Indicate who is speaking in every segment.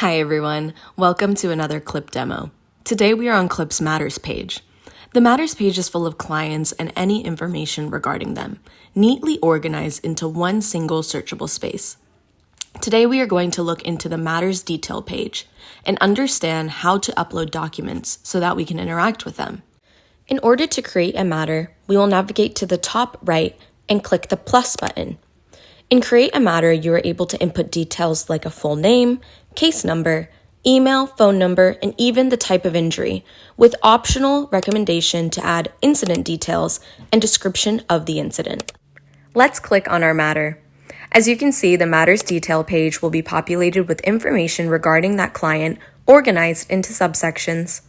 Speaker 1: Hi everyone, welcome to another KLIP demo. Today we are on KLIP's Matters page. The Matters page is full of clients and any information regarding them, neatly organized into one single searchable space. Today we are going to look into the Matters detail page and understand how to upload documents so that we can interact with them. In order to create a matter, we will navigate to the top right and click the plus button. In Create a Matter, you are able to input details like a full name, case number, email, phone number, and even the type of injury, with optional recommendation to add incident details and description of the incident. Let's click on our matter. As you can see, the Matters detail page will be populated with information regarding that client organized into subsections.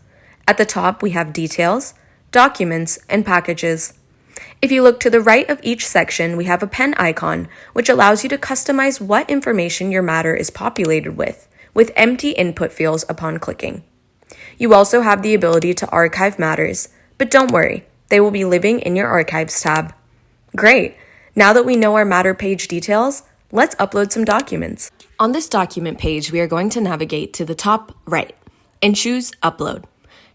Speaker 1: At the top, we have details, documents, and packages. If you look to the right of each section, we have a pen icon, which allows you to customize what information your matter is populated with empty input fields upon clicking. You also have the ability to archive matters, but don't worry, they will be living in your Archives tab. Great! Now that we know our matter page details, let's upload some documents. On this document page, we are going to navigate to the top right and choose Upload.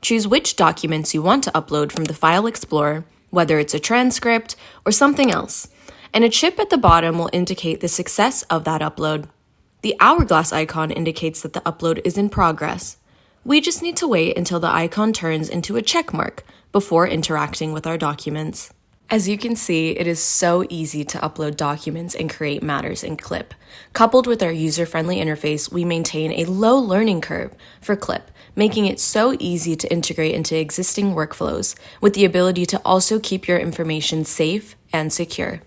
Speaker 1: Choose which documents you want to upload from the File Explorer, whether it's a transcript or something else, and a chip at the bottom will indicate the success of that upload. The hourglass icon indicates that the upload is in progress. We just need to wait until the icon turns into a check mark before interacting with our documents. As you can see, it is so easy to upload documents and create matters in KLIP. Coupled with our user-friendly interface, we maintain a low learning curve for KLIP, making it so easy to integrate into existing workflows, with the ability to also keep your information safe and secure.